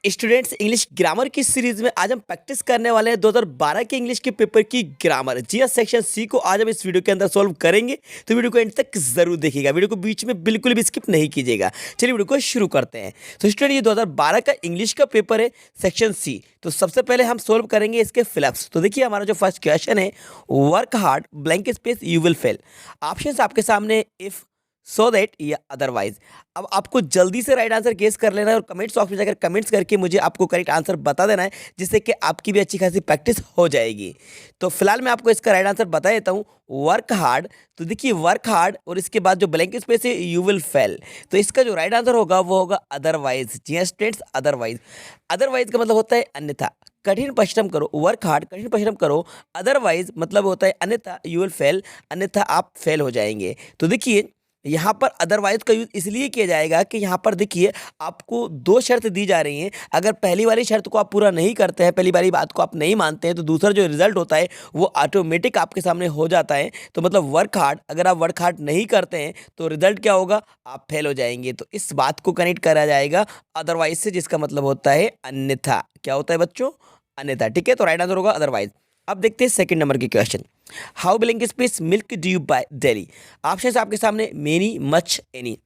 Students English grammar की series में आज हम प्रैक्टिस करने वाले हैं 2012 के इंग्लिश के पेपर की ग्रामर। जी हाँ, सेक्शन सी को आज हम इस वीडियो के अंदर सॉल्व करेंगे, तो वीडियो को एंड तक जरूर देखिएगा। वीडियो को बीच में बिल्कुल भी स्किप नहीं कीजिएगा। चलिए वीडियो को शुरू करते हैं। तो स्टूडेंट ये 2012 का इंग्लिश का पेपर है, सेक्शन सी। तो सबसे पहले हम सोल्व करेंगे इसके फिलअप्स। तो देखिए हमारा जो फर्स्ट क्वेश्चन है, work hard blank space you will fail. Option आपके सामने, इफ, सो दैट या अदरवाइज। अब आपको जल्दी से राइट आंसर गेस कर लेना है और कमेंट्स बॉक्स में जाकर कमेंट्स करके मुझे आपको करेक्ट आंसर बता देना है, जिससे कि आपकी भी अच्छी खासी प्रैक्टिस हो जाएगी। तो फिलहाल मैं आपको इसका राइट आंसर बता देता हूँ, वर्क हार्ड। तो देखिए वर्क हार्ड और इसके बाद जो ब्लैंक स्पेस है यू विल फेल, तो इसका जो राइट आंसर होगा वो होगा अदरवाइज। जी हाँ स्टूडेंट्स, अदरवाइज। अदरवाइज का मतलब होता है अन्यथा। कठिन परिश्रम करो, वर्क हार्ड कठिन परिश्रम करो, अदरवाइज मतलब होता है अन्यथा यू विल फेल, अन्यथा आप फेल हो जाएंगे। तो देखिए यहाँ पर अदरवाइज का यूज इसलिए किया जाएगा कि यहाँ पर देखिए आपको दो शर्त दी जा रही हैं। अगर पहली वाली शर्त को आप पूरा नहीं करते हैं, पहली वाली बात को आप नहीं मानते हैं, तो दूसरा जो रिजल्ट होता है वो ऑटोमेटिक आपके सामने हो जाता है। तो मतलब वर्क हार्ड, अगर आप वर्क हार्ड नहीं करते हैं तो रिजल्ट क्या होगा, आप फेल हो जाएंगे। तो इस बात को कनेक्ट करा जाएगा अदरवाइज से, जिसका मतलब होता है अन्यथा। क्या होता है बच्चों, अन्यथा। ठीक है, तो राइट आंसर होगा अदरवाइज। अब देखते हैं सेकंड नंबर के question, how blank space milk do you buy daily. Option आपके सामने, मेनी, मच, एनी।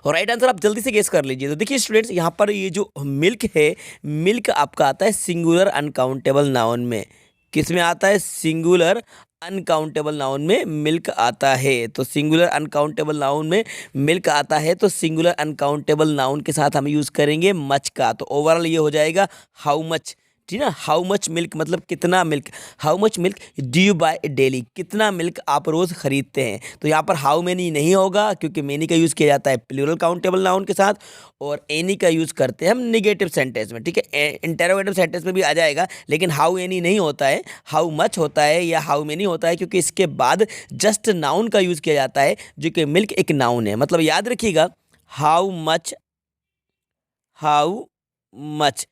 और राइट आंसर आप जल्दी से गेस कर लीजिए। तो देखिए स्टूडेंट्स, यहाँ पर ये जो मिल्क है, मिल्क आपका आता है सिंगुलर अनकाउंटेबल नाउन में। किस में आता है, सिंगुलर अनकाउंटेबल नाउन में मिल्क आता है। तो सिंगुलर अनकाउंटेबल नाउन में मिल्क आता है, तो सिंगुलर अनकाउंटेबल नाउन के साथ हम यूज़ करेंगे मच का। तो ओवरऑल ये हो जाएगा हाउ मच। ठीक ना, हाउ मच मिल्क मतलब कितना milk. How much milk do you buy daily, कितना मिल्क आप रोज़ खरीदते हैं। तो यहाँ पर हाउ मैनी नहीं होगा, क्योंकि मैनी का यूज़ किया जाता है प्लूरल काउंटेबल नाउन के साथ, और एनी का यूज़ करते हैं हम निगेटिव सेंटेंस में। ठीक है, इंटरोगेटिव सेंटेंस में भी आ जाएगा, लेकिन हाउ एनी नहीं होता है, हाउ मच होता है या हाउ मैनी होता है, क्योंकि इसके बाद जस्ट नाउन का यूज़ किया जाता है, जो कि मिल्क एक नाउन है। मतलब याद रखिएगा, हाउ मच, हाउ मच,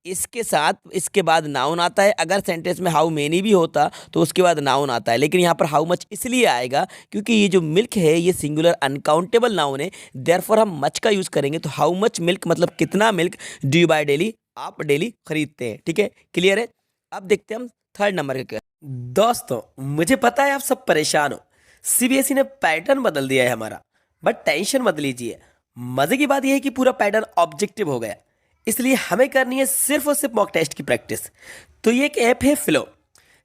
इसके साथ इसके बाद नाउन आता है। अगर सेंटेंस में हाउ मेनी भी होता तो उसके बाद नाउन आता है, लेकिन यहाँ पर हाउ मच इसलिए आएगा क्योंकि ये जो मिल्क है ये सिंगुलर अनकाउंटेबल नाउन है, देयरफॉर हम मच का यूज़ करेंगे। तो हाउ मच मिल्क मतलब कितना मिल्क डू यू बाय डेली, आप डेली खरीदते हैं। ठीक है, क्लियर है। अब देखते हैं हम थर्ड नंबर के क्वेश्चन। दोस्तों मुझे पता है आप सब परेशान हो, सीबीएसई ने पैटर्न बदल दिया है हमारा, बट टेंशन मत लीजिए। मजे की बात यह है कि पूरा पैटर्न ऑब्जेक्टिव हो गया, इसलिए हमें करनी है सिर्फ और सिर्फ मॉक टेस्ट की प्रैक्टिस। तो ये एक ऐप है फ्लो,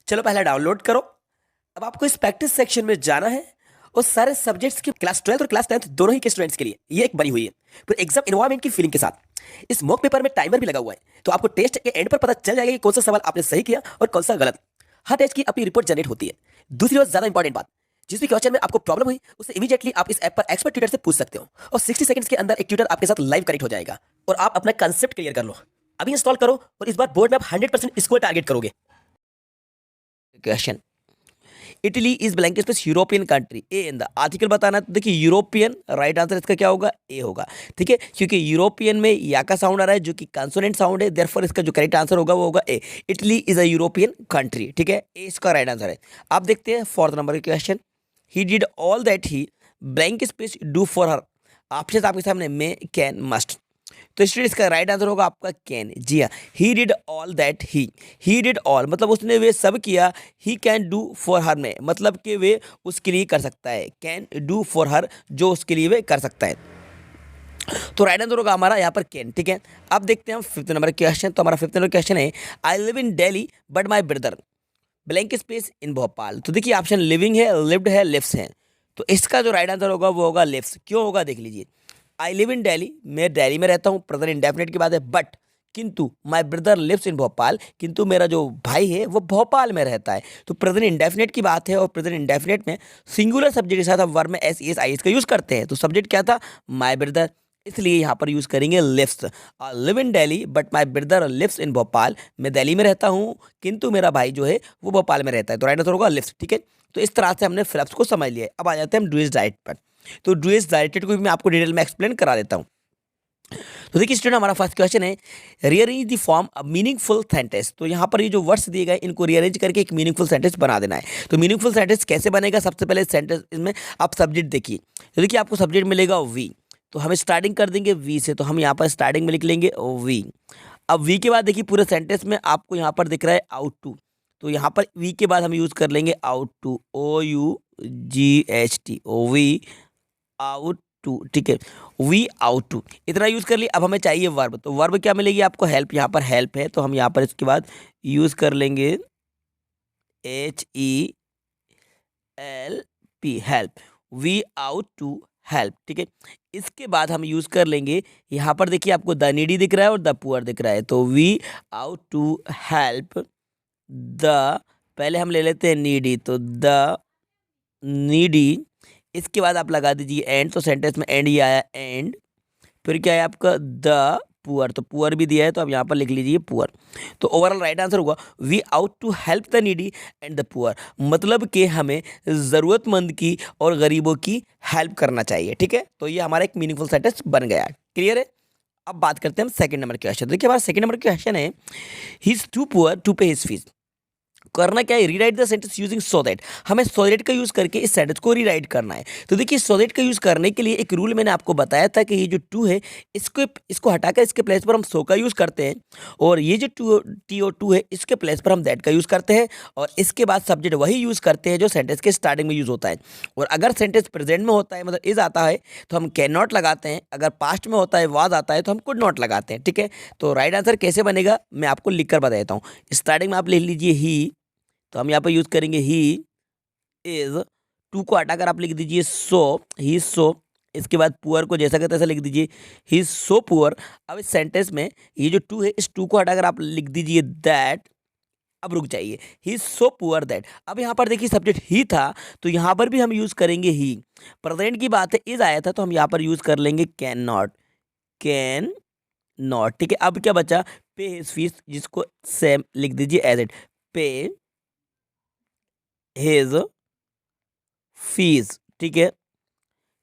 चलो पहले डाउनलोड करो। अब आपको इस प्रैक्टिस सेक्शन में जाना है और सारे सब्जेक्ट्स के क्लास 12 और क्लास 10 दोनों ही के स्टूडेंट्स के लिए ये एक बनी हुई है, पूरे एग्जाम इन्वायरमेंट की फीलिंग के साथ। इस मॉक पेपर में टाइमर भी लगा हुआ है, तो आपको टेस्ट के एंड पर पता चल जाएगा कि कौन सा सवाल आपने सही किया और कौन सा गलत। हर टेस्ट की अपनी रिपोर्ट जनरेट होती है। दूसरी और ज्यादा इंपॉर्टेंट बात, जिस भी क्वेश्चन में आपको प्रॉब्लम हुई उससे इमीडिएटली आप इस ऐप पर एक्सपर्ट ट्यूटर से पूछ सकते हो, और 60 सेकंड्स के अंदर एक ट्यूटर आपके साथ लाइव कनेक्ट हो जाएगा और आप अपना कंसेप्ट क्लियर कर लो। अभी इंस्टॉल करो और इस बार बोर्ड में आप 100% स्कोर टारगेट करोगे। Question, Italy is blank space European country, A in the article बताना है। तो देखिए यूरोपियन, राइट आंसर इसका क्या होगा, ए होगा। ठीक है, क्योंकि यूरोपियन में या का साउंड आ रहा है जो कि कंसोनेंट साउंड है, देयरफॉर इसका जो करेक्ट आंसर होगा वो होगा A. Italy is a European country. ठीक है, ए इसका राइट आंसर है। आप देखते हैं फोर्थ नंबर का question, he did all that he blank space do for her. Option आपके सामने, मे, कैन, मस्ट। तो स्टूडेंट इसका राइट आंसर होगा आपका कैन। जी हाँ, he did all that he did all मतलब उसने वे सब किया, he can do for her में मतलब कि वे उसके लिए कर सकता है, कैन डू फॉर हर जो उसके लिए वे कर सकता है। तो राइट आंसर होगा हमारा यहाँ पर कैन। ठीक है, अब देखते हैं हम फिफ्थ नंबर क्वेश्चन। तो हमारा फिफ्थ नंबर क्वेश्चन है, I live in Delhi but my brother blank space in Bhopal. तो देखिए ऑप्शन लिविंग है, लिव्ड है, लिव्स है। तो इसका जो राइट आंसर होगा वो होगा लिव्स। क्यों होगा देख लीजिए, आई लिव इन दिल्ली, मैं दिल्ली में रहता हूँ, प्रेजेंट इंडेफिनिट की बात है, बट किंतु my brother lives in Bhopal, किंतु मेरा जो भाई है वो भोपाल में रहता है। तो प्रेजेंट इंडेफिनिट की बात है, और प्रेजेंट इंडेफिनिट में सिंगुलर सब्जेक्ट के साथ हम वर्ब में एस एस आई एस का यूज़ करते हैं। तो सब्जेक्ट क्या था, माई ब्रदर, इसलिए यहाँ पर यूज़ करेंगे lives. Live in Delhi but my brother lives in Bhopal, मैं दिल्ली में रहता हूँ किंतु मेरा भाई जो है वो भोपाल में रहता है। तो राइट आंसर होगा लिव्स। ठीक है, तो इस तरह से हमने फिलअप्स को समझ लिया है। अब आ जाते हैं हम डू इज डायरेक्ट पर। तो डू इज डायरेक्टेड को भी मैं आपको डिटेल में एक्सप्लेन करा देता हूँ। तो देखिए स्टूडेंट, हमारा फर्स्ट क्वेश्चन है, rearrange the form a meaningful sentence. तो यहाँ पर ये जो वर्ड्स दिए गए इनको रीअरेंज करके एक मीनिंगफुल सेंटेंस बना देना है। तो मीनिंगफुल सेंटेंस कैसे बनेगा, सबसे पहले सेंटेंस में आप सब्जेक्ट देखिए। तो देखिए आपको सब्जेक्ट मिलेगा वी, तो हम स्टार्टिंग कर देंगे वी से, तो हम यहाँ पर स्टार्टिंग में लिख लेंगे वी। अब वी के बाद देखिए पूरे सेंटेंस में आपको यहाँ पर दिख रहा है आउट टू, तो यहाँ पर वी के बाद हम यूज़ कर लेंगे ought to, OUGHT, oh we ought to, ठीक है, वी आउट टू, इतना यूज़ कर लिया। अब हमें चाहिए वर्ब, तो वर्ब क्या मिलेगी आपको, हेल्प, यहाँ पर हेल्प है, तो हम यहाँ पर इसके बाद यूज़ कर लेंगे HELP, help, we ought to help, ठीक है। इसके बाद हम यूज़ कर लेंगे, यहाँ पर देखिए आपको द नीडी दिख रहा है और द पुअर दिख रहा है, तो we ought to help the, पहले हम ले लेते हैं नीडी, तो द नीडी, इसके बाद आप लगा दीजिए एंड, तो सेंटेंस में एंड ही आया एंड, फिर क्या है आपका द पुअर, तो पुअर भी दिया है तो आप यहाँ पर लिख लीजिए पुअर। तो ओवरऑल राइट आंसर होगा we ought to help the needy and the poor, मतलब कि हमें ज़रूरतमंद की और गरीबों की हेल्प करना चाहिए, ठीक है। तो ये हमारा एक मीनिंगफुल सेंटेंस बन गया, क्लियर है। अब बात करते हैं हम सेकंड नंबर के क्वेश्चन। देखिए हमारा सेकंड नंबर के क्वेश्चन है he is too poor to pay his fees. करना क्या है, rewrite the sentence using so that, हमें सो दैट का यूज करके इस सेंटेंस को रीराइट करना है। तो देखिए सो दैट का यूज करने के लिए एक रूल मैंने आपको बताया था कि ये जो टू है इसको हटाकर इसके प्लेस पर हम सो का यूज करते हैं, और ये जो TO2 है इसके प्लेस पर हम दैट का यूज करते हैं, और इसके बाद सब्जेक्ट वही यूज करते हैं जो सेंटेंस के स्टार्टिंग में यूज होता है। और अगर सेंटेंस प्रेजेंट में होता है मतलब इज आता है तो हम कैन नॉट लगाते हैं, अगर पास्ट में होता है वाज आता है तो हम कुड नॉट लगाते हैं, ठीक है। तो राइट आंसर कैसे बनेगा मैं आपको लिख कर बता देता हूँ। स्टार्टिंग में आप लिख लीजिए ही, तो हम यहाँ पर यूज करेंगे ही इज, टू को हटाकर आप लिख दीजिए सो, ही सो, इसके बाद पुअर को जैसा का तैसा लिख दीजिए ही इज सो पुअर। अब इस सेंटेंस में ये जो टू है इस टू को हटाकर आप लिख दीजिए दैट, अब रुक जाइए, he is so poor that. अब यहाँ पर देखिए सब्जेक्ट ही था तो यहाँ पर भी हम यूज करेंगे ही, प्रेजेंट की बात है इज आया था तो हम यहाँ पर यूज कर लेंगे कैन नॉट, कैन नॉट, ठीक है। अब क्या बचा, पे हिज फीस, जिसको सेम लिख दीजिए एज इट, पे हिज फीस, ठीक है।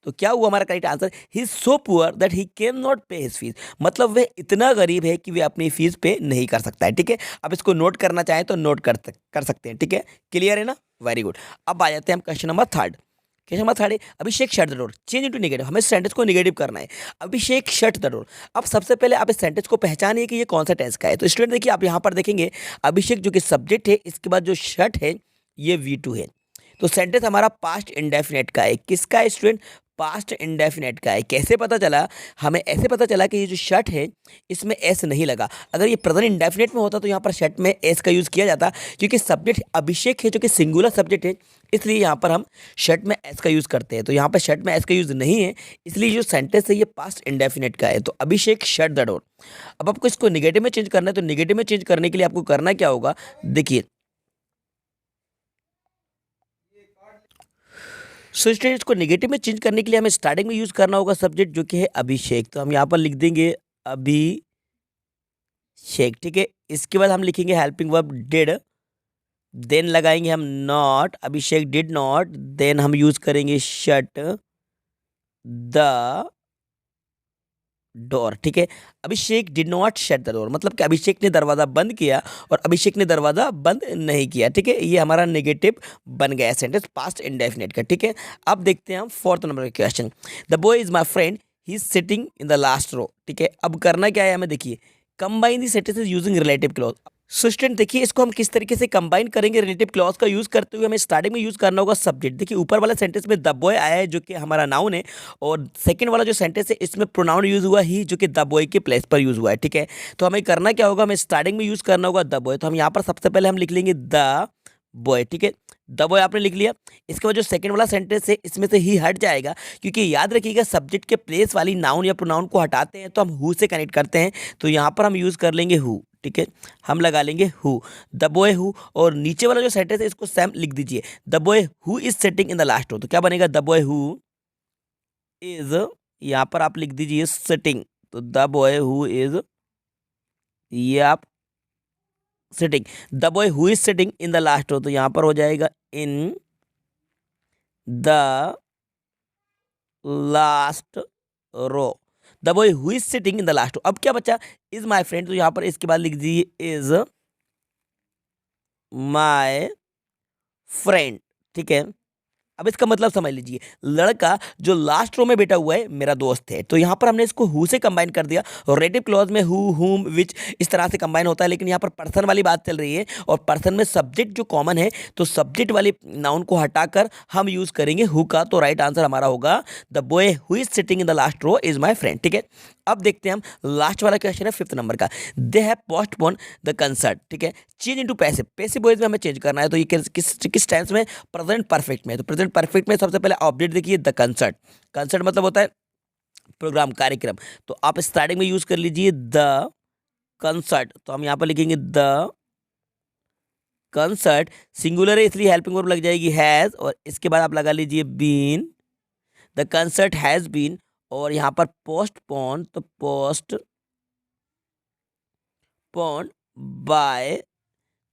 तो क्या हुआ हमारा correct answer, he is so poor that he can not पे हिज फीस, मतलब वह इतना गरीब है कि वह अपनी फीस पे नहीं कर सकता है, ठीक है। अब इसको नोट करना चाहें तो नोट कर सकते हैं, ठीक है, क्लियर है ना, वेरी गुड। अब आ जाते हैं हम question number third. Question number third है Abhishek shut the door, change into negative, हमें सेंटेंस को नेगेटिव करना है। अभिषेक शट द डोर, अब सबसे पहले आप इस सेंटेंस को पहचानिए कि ये कौन सा टेंस का है। तो स्टूडेंट देखिए आप यहाँ पर देखेंगे अभिषेक जो कि सब्जेक्ट है, इसके बाद जो शट है ये V2 है, तो सेंटेंस हमारा पास्ट इंडेफिनेट का है। किसका है स्टूडेंट, पास्ट इंडेफिनेट का है। कैसे पता चला, हमें ऐसे पता चला कि ये जो शट है इसमें एस नहीं लगा। अगर ये प्रेजेंट इंडेफिनेट में होता तो यहाँ पर शट में एस का यूज़ किया जाता, क्योंकि सब्जेक्ट अभिषेक है जो कि सिंगुलर सब्जेक्ट है, इसलिए यहाँ पर हम शट में एस का यूज़ करते हैं। तो यहाँ पर शट में एस का यूज़ नहीं है, इसलिए जो सेंटेंस है ये पास्ट इंडेफिनेट का है। तो अभिषेक शट द डोर। अब आपको इसको निगेटिव में चेंज करना है, तो निगेटिव में चेंज करने के लिए आपको करना क्या होगा, देखिए सो स्टूडेंट इसको नेगेटिव में चेंज करने के लिए हमें स्टार्टिंग में यूज करना होगा सब्जेक्ट जो कि है अभिषेक, तो हम यहाँ पर लिख देंगे अभिषेक, ठीक है। इसके बाद हम लिखेंगे हेल्पिंग वर्ब डिड, देन लगाएंगे हम not, Abhishek did not, then हम यूज करेंगे शट द डोर, ठीक है। Abhishek did not shut the door, मतलब कि अभिषेक ने दरवाजा बंद किया और अभिषेक ने दरवाजा बंद नहीं किया, ठीक है। ये हमारा नेगेटिव बन गया सेंटेंस पास्ट इंडेफिनेट का, ठीक है। अब देखते हैं हम फोर्थ नंबर का question, the boy is my friend he is sitting in the last row, ठीक है। अब करना क्या है हमें, देखिए combine the sentences using relative clause. So student देखिए इसको हम किस तरीके से कंबाइन करेंगे, रिलेटिव क्लॉज का यूज करते हुए हमें स्टार्टिंग में यूज करना होगा सब्जेक्ट। देखिए ऊपर वाला सेंटेंस में द बॉय आया है जो कि हमारा नाउन है, और सेकंड वाला जो सेंटेंस है इसमें प्रोनाउन यूज हुआ ही जो कि द बॉय के प्लेस पर यूज हुआ है, ठीक है। तो हमें करना क्या होगा, हमें स्टार्टिंग में यूज करना होगा द बॉय, तो हम यहाँ पर सबसे पहले हम लिख लेंगे द बॉय, ठीक है। द बॉय आपने लिख लिया। इसके बाद जो सेकंड वाला सेंटेंस है इसमें से ही हट जाएगा, क्योंकि याद रखिएगा सब्जेक्ट के प्लेस वाली नाउन या प्रोनाउन को हटाते हैं तो हम हु से कनेक्ट करते हैं, तो यहाँ पर हम यूज कर लेंगे हु, ठीक है। हम लगा लेंगे हु, द बॉय हु, और नीचे वाला जो सेंटेंस है इसको सेम लिख दीजिए, the boy who is sitting in the last row, तो क्या बनेगा, द बॉय हु इज, यहाँ पर आप लिख दीजिए सिटिंग, तो द बॉय हु इज, ये आप sitting, the boy who is sitting in the last row, तो यहाँ पर हो जाएगा in the last row, the boy who is sitting in the last row. अब क्या बचा, इज माई फ्रेंड, तो यहाँ पर इसके बाद लिख दीजिए इज माई फ्रेंड, ठीक है। अब इसका मतलब समझ लीजिए, लड़का जो लास्ट रो में बैठा हुआ है मेरा दोस्त है, तो यहाँ पर हमने इसको हु से कंबाइन कर दिया। और रेटिव क्लॉज में हु, हुम, विच इस तरह से कंबाइन होता है, लेकिन यहाँ पर पर्सन वाली बात चल रही है और पर्सन में सब्जेक्ट जो कॉमन है, तो सब्जेक्ट वाली नाउन को हटाकर हम यूज करेंगे हु का। तो राइट आंसर हमारा होगा the boy who is sitting in the last row is my friend. ठीक है, अब देखते हैं हम लास्ट वाला क्वेश्चन है 5th नंबर का। They have postpone the concert. ठीक है, change into passive, passive voice में हमें चेंज करना है, तो ये किस टेंस में? प्रेजेंट परफेक्ट में। तो प्रेजेंट परफेक्ट में सबसे पहले ऑब्जेक्ट देखिए द कंसर्ट। कंसर्ट मतलब होता है प्रोग्राम, कार्यक्रम। तो आप स्टार्टिंग में यूज कर लीजिए द कंसर्ट, तो हम यहाँ पर लिखेंगे द कंसर्ट। सिंगुलर है इसलिए हेल्पिंग वर्ब लग जाएगी हैज, और इसके बाद आप लगा लीजिए been, the concert has been. और यहाँ पर पोस्टपोन, तो पोस्टपोन बाय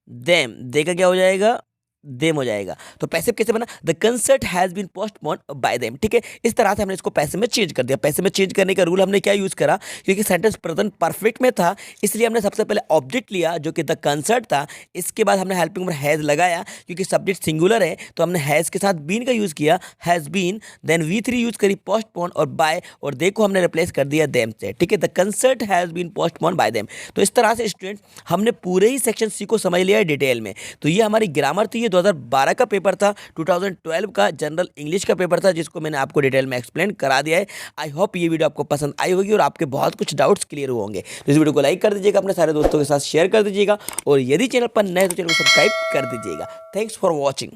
देम, देखा क्या हो जाएगा? देम हो जाएगा। तो पैसिव कैसे बना? The concert has been postpone by them. ठीक है, इस तरह से हमने इसको पैसिव में चेंज कर दिया। पैसिव में चेंज करने का रूल हमने क्या यूज करा? क्योंकि सेंटेंस प्रेजेंट परफेक्ट में था, इसलिए हमने सबसे पहले ऑब्जेक्ट लिया जो कि द कंसर्ट था। इसके बाद हमने हेल्पिंग वर्ब हैज लगाया, क्योंकि सब्जेक्ट सिंगुलर है तो हमने हैज के साथ बीन का यूज किया, has been. Then V3 use करी पोस्टपोन और बाय, और देखो हमने रिप्लेस कर दिया देम से। ठीक है, the concert has been postpone by them. तो इस तरह से स्टूडेंट हमने पूरे ही सेक्शन सी को समझ लिया है डिटेल में। तो ये हमारी ग्रामर थी, ये 2012 का पेपर था, 2012 का जनरल इंग्लिश का पेपर था, जिसको मैंने आपको डिटेल में एक्सप्लेन करा दिया है। आई होप ये वीडियो आपको पसंद आई होगी और आपके बहुत कुछ डाउट्स क्लियर होंगे। तो इस वीडियो को लाइक कर दीजिएगा, अपने सारे दोस्तों के साथ शेयर कर दीजिएगा, और यदि चैनल पर नए तो चैनल को सब्सक्राइब कर दीजिएगा। Thanks for watching.